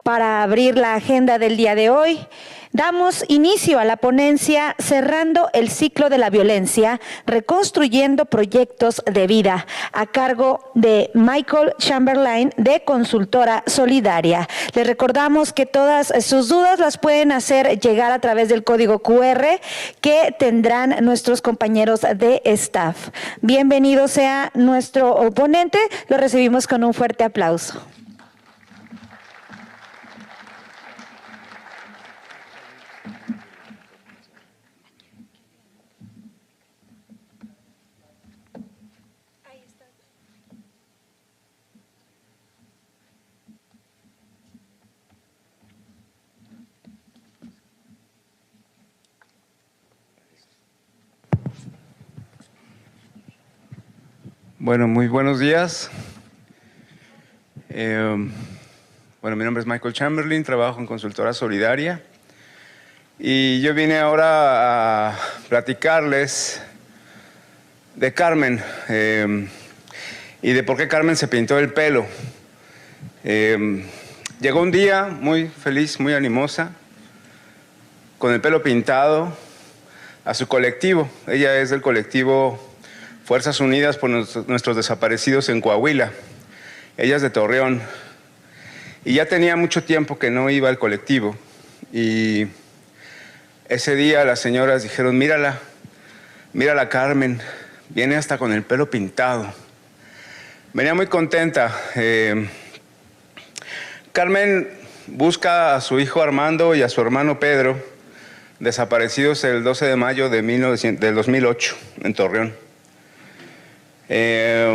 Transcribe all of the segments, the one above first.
Para abrir la agenda del día de hoy, damos inicio a la ponencia Cerrando el ciclo de la violencia, reconstruyendo proyectos de vida, a cargo de Michael Chamberlain de Consultora Solidaria. Les recordamos que todas sus dudas las pueden hacer llegar a través del código QR que tendrán nuestros compañeros de staff. Bienvenido sea nuestro ponente, lo recibimos con un fuerte aplauso. Bueno, muy buenos días. Bueno, mi nombre es Michael Chamberlain, trabajo en Consultora Solidaria y yo vine ahora a platicarles de Carmen y de por qué Carmen se pintó el pelo. Llegó un día muy feliz, muy animosa, con el pelo pintado a su colectivo. Ella es del colectivo Fuerzas Unidas por nuestros desaparecidos en Coahuila. Ella es de Torreón. Y ya tenía mucho tiempo que no iba al colectivo. Y ese día las señoras dijeron, mírala Carmen, viene hasta con el pelo pintado. Venía muy contenta. Carmen busca a su hijo Armando y a su hermano Pedro, desaparecidos el 12 de mayo del 2008 en Torreón.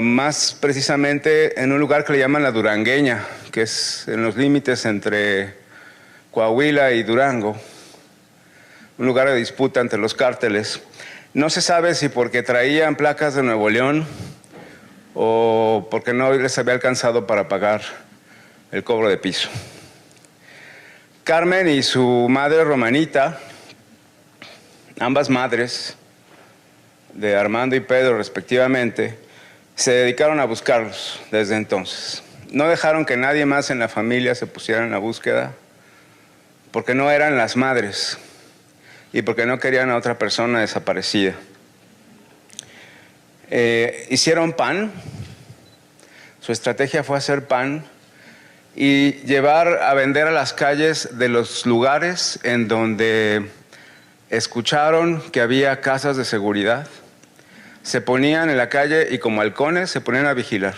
Más precisamente en un lugar que le llaman La Durangueña, que es en los límites entre Coahuila y Durango, un lugar de disputa entre los cárteles. No se sabe si porque traían placas de Nuevo León o porque no les había alcanzado para pagar el cobro de piso. Carmen y su madre Romanita, ambas madres de Armando y Pedro respectivamente, se dedicaron a buscarlos desde entonces. No dejaron que nadie más en la familia se pusiera en la búsqueda porque no eran las madres y porque no querían a otra persona desaparecida. Hicieron pan, su estrategia fue hacer pan y llevar a vender a las calles de los lugares en donde escucharon que había casas de seguridad. Se ponían en la calle y como halcones se ponían a vigilar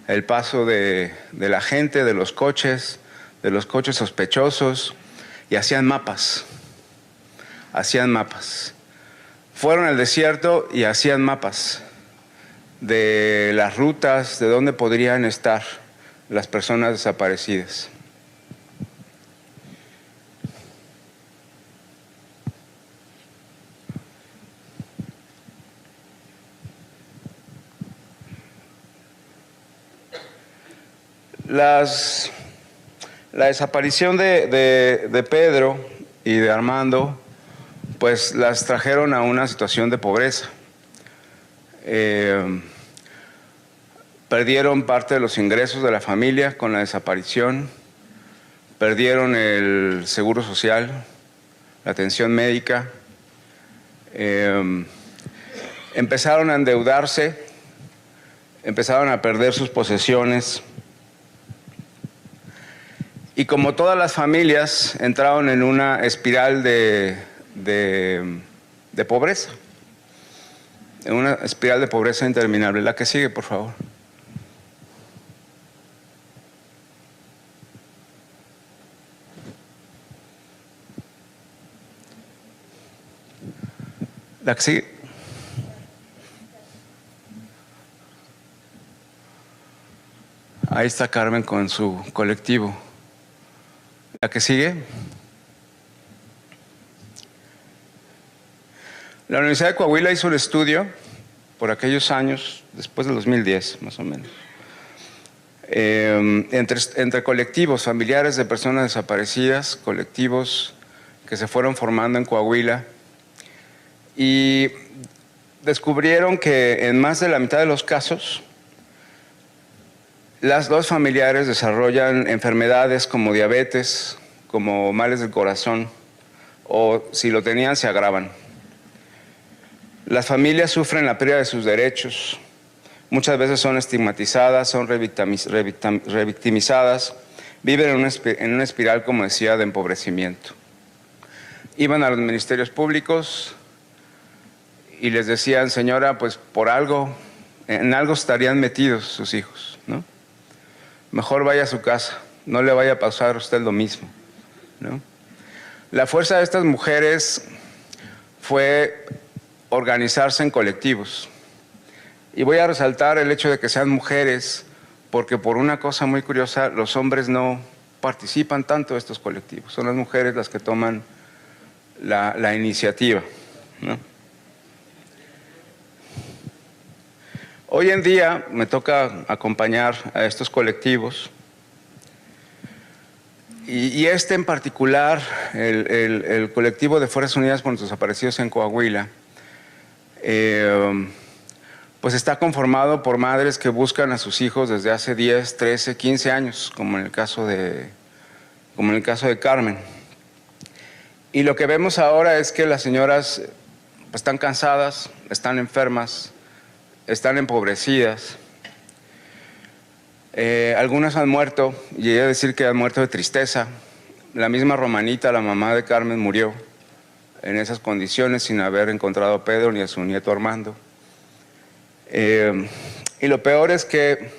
el paso de la gente, de los coches sospechosos y hacían mapas. Fueron al desierto y hacían mapas de las rutas, de dónde podrían estar las personas desaparecidas. La desaparición de Pedro y de Armando, pues las trajeron a una situación de pobreza. Perdieron parte de los ingresos de la familia con la desaparición, perdieron el seguro social, la atención médica, empezaron a endeudarse, empezaron a perder sus posesiones. Y como todas las familias, entraron en una espiral de pobreza. En una espiral de pobreza interminable. La que sigue, por favor. La que sigue. Ahí está Carmen con su colectivo. La que sigue. La Universidad de Coahuila hizo un estudio por aquellos años, después del 2010 más o menos, entre colectivos familiares de personas desaparecidas, colectivos que se fueron formando en Coahuila, y descubrieron que en más de la mitad de los casos Las dos familiares desarrollan enfermedades como diabetes, como males del corazón, o si lo tenían se agravan. Las familias sufren la pérdida de sus derechos, muchas veces son estigmatizadas, son revictimizadas, viven en una espiral, como decía, de empobrecimiento. Iban a los ministerios públicos y les decían, señora, pues por algo, en algo estarían metidos sus hijos, ¿no? Mejor vaya a su casa, no le vaya a pasar a usted lo mismo, ¿no? La fuerza de estas mujeres fue organizarse en colectivos. Y voy a resaltar el hecho de que sean mujeres, porque por una cosa muy curiosa, los hombres no participan tanto de estos colectivos. Son las mujeres las que toman la iniciativa, ¿no? Hoy en día me toca acompañar a estos colectivos y este en particular, el colectivo de Fuerzas Unidas por los Desaparecidos en Coahuila, pues está conformado por madres que buscan a sus hijos desde hace 10, 13, 15 años, como en el caso de Carmen. Y lo que vemos ahora es que las señoras pues, están cansadas, están enfermas, están empobrecidas. Algunas han muerto, y he de decir que han muerto de tristeza. La misma Romanita, la mamá de Carmen, murió en esas condiciones sin haber encontrado a Pedro ni a su nieto Armando. Y lo peor es que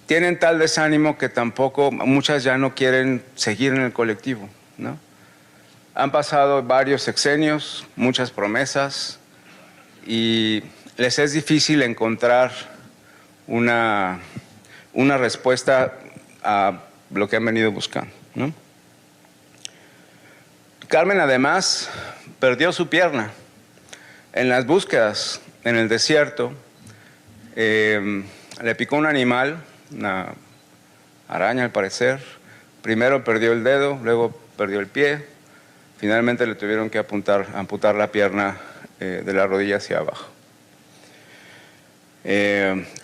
tienen tal desánimo que tampoco, muchas ya no quieren seguir en el colectivo, ¿no? Han pasado varios sexenios, muchas promesas, y les es difícil encontrar una respuesta a lo que han venido buscando, ¿no? Carmen además perdió su pierna en las búsquedas en el desierto. Le picó un animal, una araña al parecer. Primero perdió el dedo, luego perdió el pie. Finalmente le tuvieron que amputar la pierna de la rodilla hacia abajo.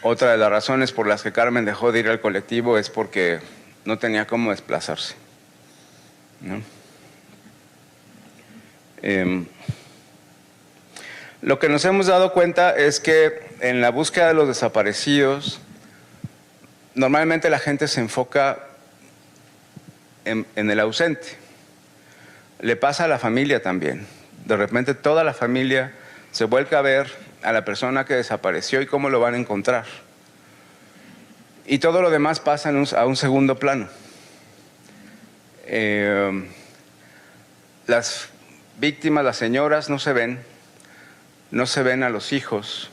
Otra de las razones por las que Carmen dejó de ir al colectivo es porque no tenía cómo desplazarse, ¿no? Lo que nos hemos dado cuenta es que en la búsqueda de los desaparecidos, normalmente la gente se enfoca en el ausente. Le pasa a la familia también. De repente toda la familia se vuelca a ver a la persona que desapareció y cómo lo van a encontrar. Y todo lo demás pasa a un segundo plano. Las víctimas, las señoras, no se ven a los hijos.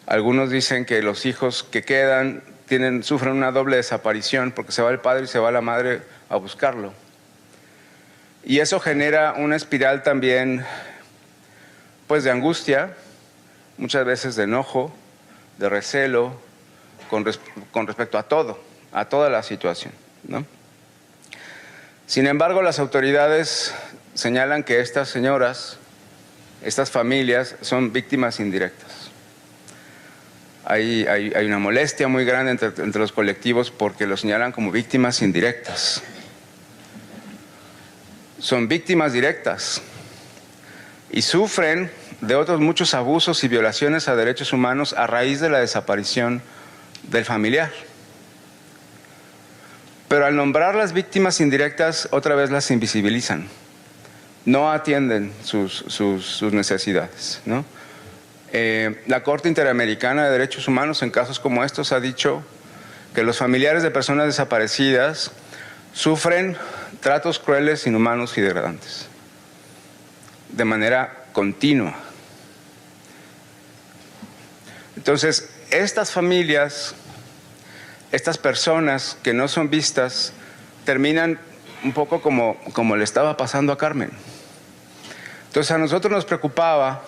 Algunos dicen que los hijos que quedan sufren una doble desaparición porque se va el padre y se va la madre a buscarlo. Y eso genera una espiral también, pues, de angustia, muchas veces de enojo, de recelo, con respecto a toda la situación, ¿no? Sin embargo, las autoridades señalan que estas señoras, estas familias, son víctimas indirectas. Hay una molestia muy grande entre los colectivos porque los señalan como víctimas indirectas. Son víctimas directas y sufren de otros muchos abusos y violaciones a derechos humanos a raíz de la desaparición del familiar. Pero al nombrar las víctimas indirectas, otra vez las invisibilizan. No atienden sus necesidades, ¿no? La Corte Interamericana de Derechos Humanos en casos como estos ha dicho que los familiares de personas desaparecidas sufren tratos crueles, inhumanos y degradantes de manera continua. Entonces, estas familias, estas personas que no son vistas, terminan un poco como le estaba pasando a Carmen. Entonces, a nosotros nos preocupaba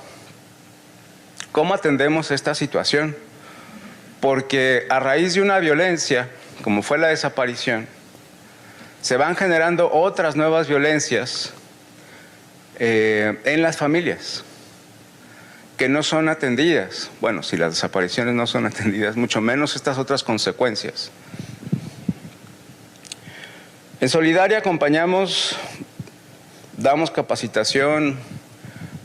cómo atendemos esta situación, porque a raíz de una violencia, como fue la desaparición, se van generando otras nuevas violencias en las familias, que no son atendidas. Bueno, si las desapariciones no son atendidas, mucho menos estas otras consecuencias. En Solidaria acompañamos, damos capacitación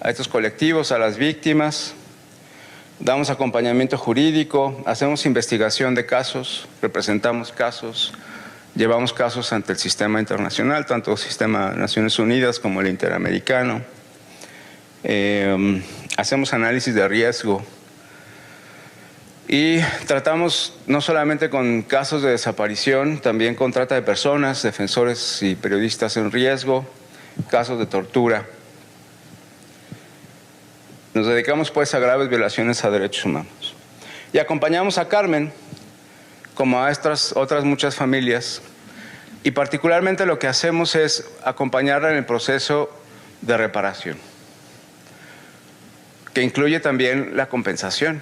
a estos colectivos, a las víctimas, damos acompañamiento jurídico, hacemos investigación de casos, representamos casos, llevamos casos ante el sistema internacional, tanto el sistema de Naciones Unidas como el interamericano. Hacemos análisis de riesgo y tratamos no solamente con casos de desaparición, también con trata de personas, defensores y periodistas en riesgo, casos de tortura. Nos dedicamos pues a graves violaciones a derechos humanos. Y acompañamos a Carmen, como a estas otras muchas familias, y particularmente lo que hacemos es acompañarla en el proceso de reparación, que incluye también la compensación.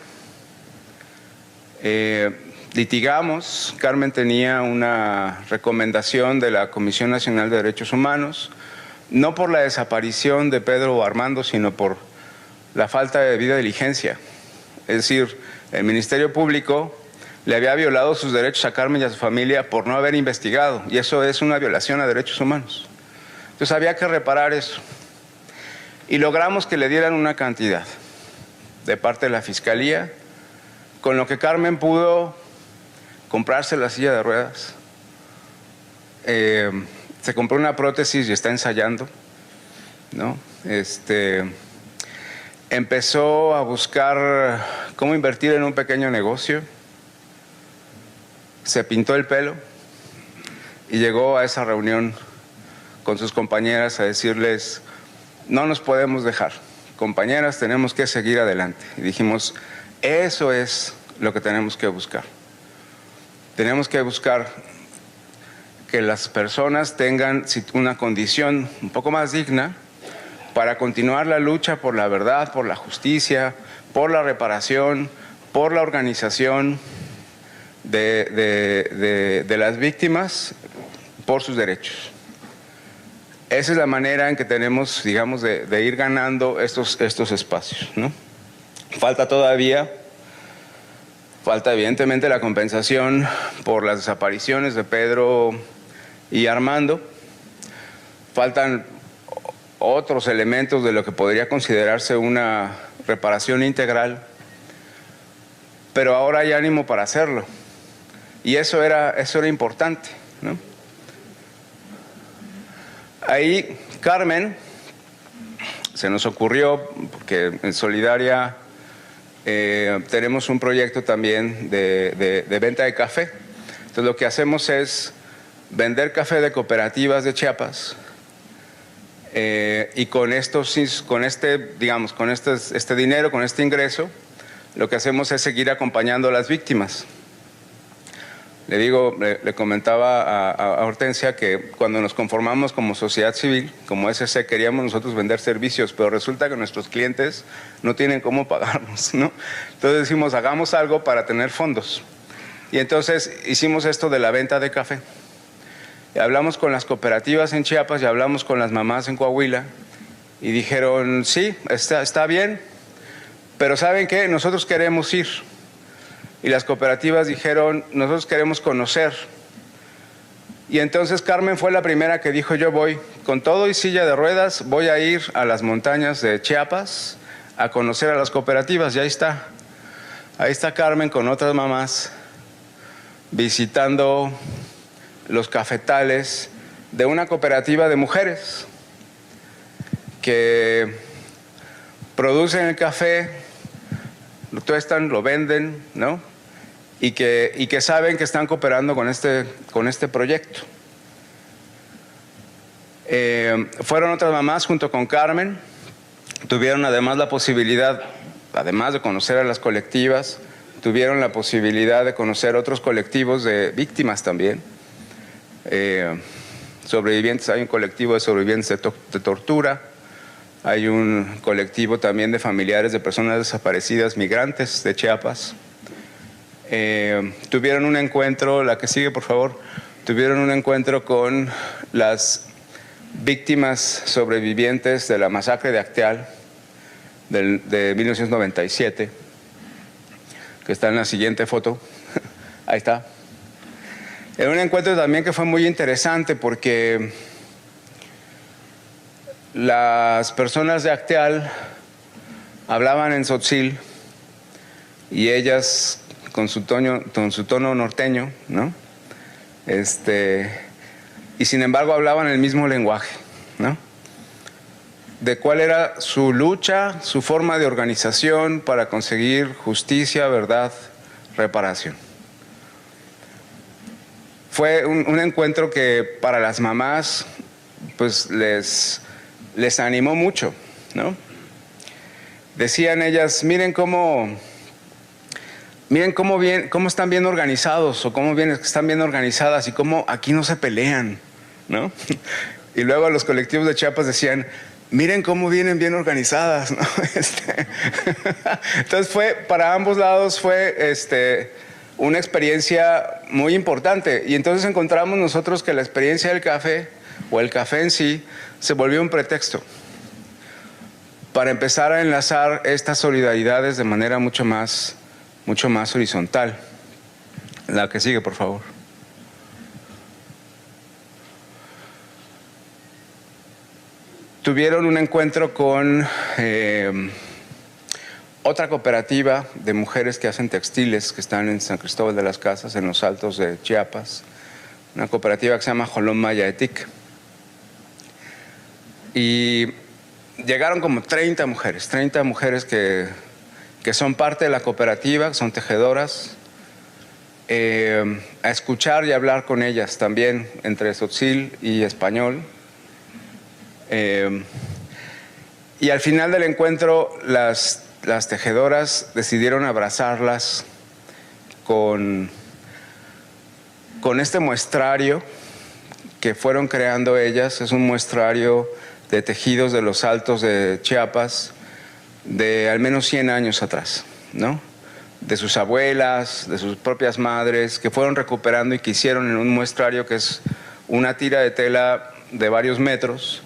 Litigamos, Carmen tenía una recomendación de la Comisión Nacional de Derechos Humanos, no por la desaparición de Pedro o Armando, sino por la falta de debida diligencia. Es decir, el Ministerio Público le había violado sus derechos a Carmen y a su familia por no haber investigado, y eso es una violación a derechos humanos. Entonces había que reparar eso. Y logramos que le dieran una cantidad de parte de la Fiscalía, con lo que Carmen pudo comprarse la silla de ruedas. Se compró una prótesis y está ensayando, ¿no? Empezó a buscar cómo invertir en un pequeño negocio, se pintó el pelo y llegó a esa reunión con sus compañeras a decirles: no nos podemos dejar, compañeras, tenemos que seguir adelante. Y dijimos, eso es lo que tenemos que buscar. Tenemos que buscar que las personas tengan una condición un poco más digna para continuar la lucha por la verdad, por la justicia, por la reparación, por la organización de las víctimas, por sus derechos. Esa es la manera en que tenemos, digamos, de ir ganando estos espacios, ¿no? Falta evidentemente la compensación por las desapariciones de Pedro y Armando. Faltan otros elementos de lo que podría considerarse una reparación integral, pero ahora hay ánimo para hacerlo. Y eso era importante, ¿no? Ahí Carmen, se nos ocurrió, porque en Solidaria tenemos un proyecto también de venta de café. Entonces lo que hacemos es vender café de cooperativas de Chiapas, y con este dinero, con este ingreso, lo que hacemos es seguir acompañando a las víctimas. Le comentaba a Hortensia que cuando nos conformamos como sociedad civil, como SC, queríamos nosotros vender servicios, pero resulta que nuestros clientes no tienen cómo pagarnos, ¿no? Entonces decimos, hagamos algo para tener fondos. Y entonces hicimos esto de la venta de café. Y hablamos con las cooperativas en Chiapas y hablamos con las mamás en Coahuila y dijeron, sí, está bien, pero ¿saben qué? Nosotros queremos ir. Y las cooperativas dijeron, nosotros queremos conocer. Y entonces Carmen fue la primera que dijo, yo voy, con todo y silla de ruedas, voy a ir a las montañas de Chiapas a conocer a las cooperativas. Y ahí está Carmen con otras mamás visitando los cafetales de una cooperativa de mujeres que producen el café, lo tuestan, lo venden, ¿no? Y que saben que están cooperando con este proyecto. Fueron otras mamás junto con Carmen, tuvieron además la posibilidad, además de conocer a las colectivas, tuvieron la posibilidad de conocer otros colectivos de víctimas también. Sobrevivientes, hay un colectivo de sobrevivientes de tortura, hay un colectivo también de familiares de personas desaparecidas, migrantes de Chiapas. Tuvieron un encuentro, la que sigue por favor, tuvieron un encuentro con las víctimas sobrevivientes de la masacre de Acteal, de 1997, que está en la siguiente foto. Ahí está. Era un encuentro también que fue muy interesante porque las personas de Acteal hablaban en tzotzil y ellas con su tono norteño, ¿no? Y sin embargo hablaban el mismo lenguaje, ¿no? De cuál era su lucha, su forma de organización para conseguir justicia, verdad, reparación. Fue un encuentro que para las mamás pues les animó mucho, ¿no? Decían ellas, miren cómo están bien organizados, o cómo están bien organizadas, y cómo aquí no se pelean, ¿no? Y luego los colectivos de Chiapas decían, miren cómo vienen bien organizadas, ¿no? Entonces para ambos lados fue una experiencia muy importante. Y entonces encontramos nosotros que la experiencia del café, o el café en sí, se volvió un pretexto para empezar a enlazar estas solidaridades de manera mucho más horizontal. La que sigue, por favor. Tuvieron un encuentro con otra cooperativa de mujeres que hacen textiles, que están en San Cristóbal de las Casas, en los Altos de Chiapas. Una cooperativa que se llama Jolón Mayaetic. Y llegaron como 30 mujeres que son parte de la cooperativa, que son tejedoras, a escuchar y hablar con ellas también, entre tzotzil y español. Y al final del encuentro, las tejedoras decidieron abrazarlas con este muestrario que fueron creando ellas. Es un muestrario de tejidos de los Altos de Chiapas de al menos 100 años atrás, ¿no? De sus abuelas, de sus propias madres, que fueron recuperando y que hicieron en un muestrario que es una tira de tela de varios metros,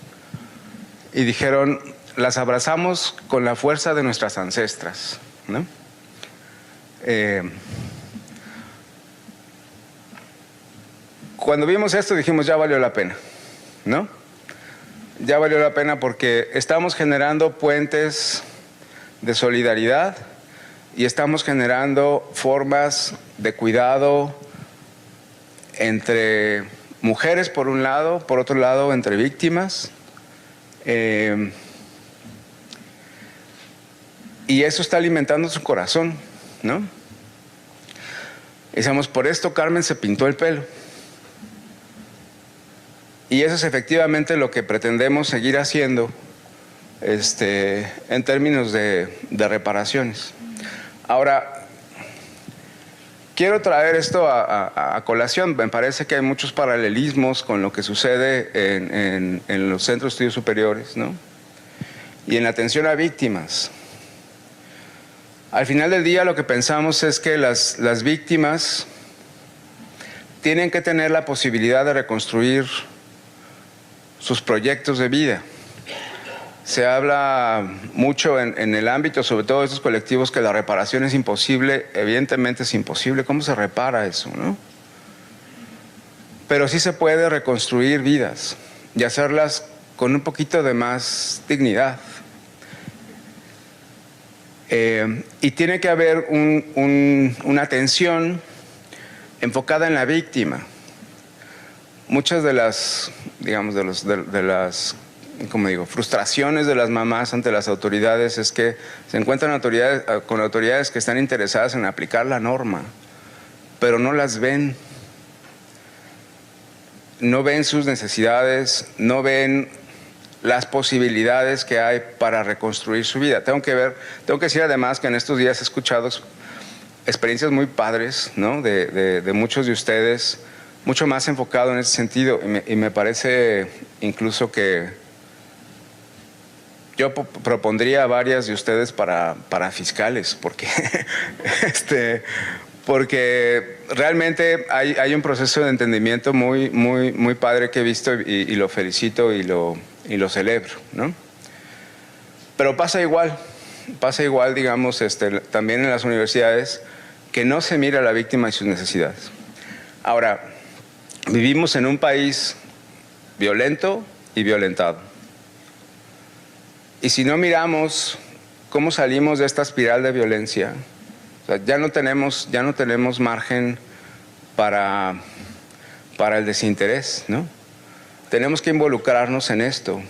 y dijeron, las abrazamos con la fuerza de nuestras ancestras, ¿no? Cuando vimos esto dijimos, ya valió la pena, ¿no? Ya valió la pena porque estamos generando puentes de solidaridad y estamos generando formas de cuidado entre mujeres por un lado, por otro lado entre víctimas. Y eso está alimentando su corazón, ¿no? Y decíamos, por esto Carmen se pintó el pelo. Y eso es efectivamente lo que pretendemos seguir haciendo en términos de reparaciones. Ahora, quiero traer esto a colación. Me parece que hay muchos paralelismos con lo que sucede en los centros de estudios superiores, ¿no? Y en la atención a víctimas. Al final del día lo que pensamos es que las víctimas tienen que tener la posibilidad de reconstruir sus proyectos de vida. Se habla mucho en el ámbito, sobre todo de estos colectivos, que la reparación es imposible. Evidentemente es imposible. ¿Cómo se repara eso, no? Pero sí se puede reconstruir vidas y hacerlas con un poquito de más dignidad. Y tiene que haber una atención enfocada en la víctima. Muchas de las, digamos, de las, como digo, frustraciones de las mamás ante las autoridades es que se encuentran con autoridades que están interesadas en aplicar la norma, pero no las ven. No ven sus necesidades, no ven las posibilidades que hay para reconstruir su vida. Tengo que decir además que en estos días he escuchado experiencias muy padres, ¿no? de muchos de ustedes, mucho más enfocado en ese sentido, y me parece incluso que yo propondría a varias de ustedes para fiscales, porque porque realmente hay un proceso de entendimiento muy padre que he visto, y lo felicito y lo celebro, ¿no? Pero pasa igual, pasa igual, digamos, también en las universidades, que no se mira a la víctima y sus necesidades. Ahora, vivimos en un país violento y violentado. Y si no miramos cómo salimos de esta espiral de violencia, o sea, ya no tenemos margen para el desinterés, ¿no? Tenemos que involucrarnos en esto.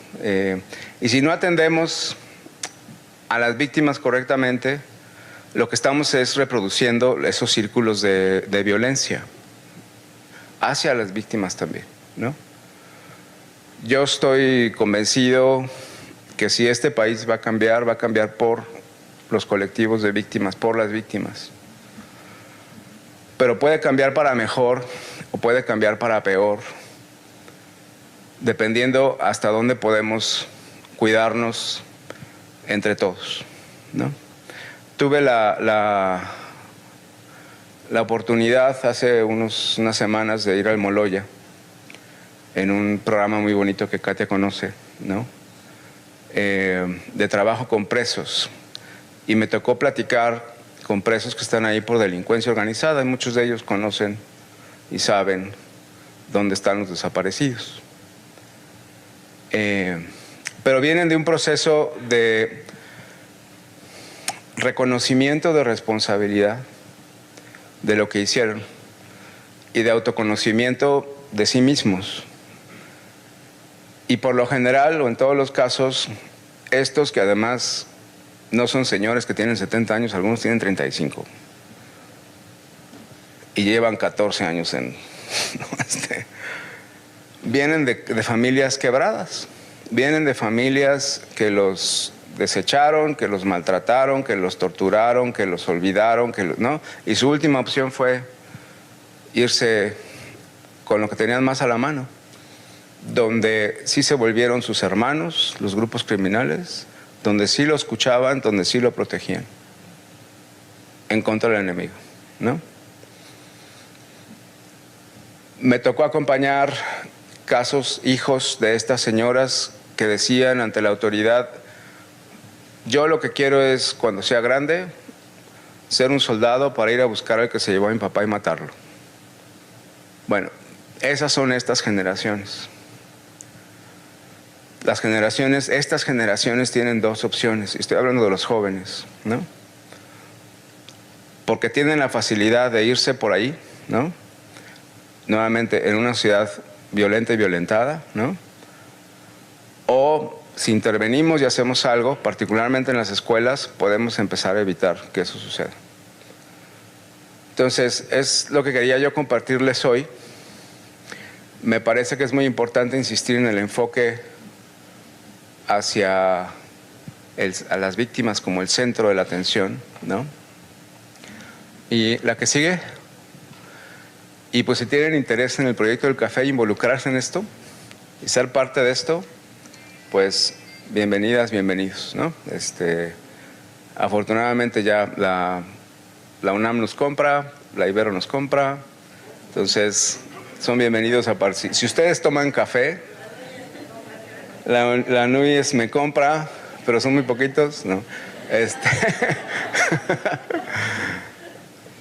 Y si no atendemos a las víctimas correctamente, lo que estamos es reproduciendo esos círculos de violencia hacia las víctimas también, ¿no? Yo estoy convencido que si este país va a cambiar por los colectivos de víctimas, por las víctimas. Pero puede cambiar para mejor o puede cambiar para peor, dependiendo hasta dónde podemos cuidarnos entre todos, ¿no? Tuve la oportunidad hace unas semanas de ir al Moloya, en un programa muy bonito que Katia conoce, ¿no? De trabajo con presos. Y me tocó platicar con presos que están ahí por delincuencia organizada, y muchos de ellos conocen y saben dónde están los desaparecidos. Pero vienen de un proceso de reconocimiento de responsabilidad de lo que hicieron y de autoconocimiento de sí mismos. Y por lo general, o en todos los casos, estos que además no son señores que tienen 70 años, algunos tienen 35 y llevan 14 años en... vienen de familias quebradas, vienen de familias que los desecharon, que los maltrataron, que los torturaron, que los olvidaron, ¿no? Y su última opción fue irse con lo que tenían más a la mano, donde sí se volvieron sus hermanos, los grupos criminales, donde sí lo escuchaban, donde sí lo protegían, en contra del enemigo, ¿no? Me tocó acompañar casos, hijos de estas señoras que decían ante la autoridad: yo lo que quiero es, cuando sea grande, ser un soldado para ir a buscar al que se llevó a mi papá y matarlo. Bueno, esas son estas generaciones. Estas generaciones tienen dos opciones, y estoy hablando de los jóvenes, ¿no? Porque tienen la facilidad de irse por ahí, ¿no? Nuevamente en una sociedad violenta y violentada, ¿no? O si intervenimos y hacemos algo, particularmente en las escuelas, podemos empezar a evitar que eso suceda. Entonces, es lo que quería yo compartirles hoy. Me parece que es muy importante insistir en el enfoque hacia a las víctimas como el centro de la atención, ¿no? Y la que sigue. Y pues si tienen interés en el proyecto del café, involucrarse en esto y ser parte de esto, pues bienvenidas, bienvenidos, ¿no? Afortunadamente ya la UNAM nos compra, la Ibero nos compra, entonces son bienvenidos a participar. Si ustedes toman café, la NUIES me compra, pero son muy poquitos, ¿no?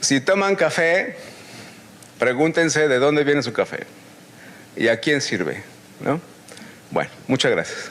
Si toman café, pregúntense de dónde viene su café y a quién sirve, ¿no? Bueno, muchas gracias.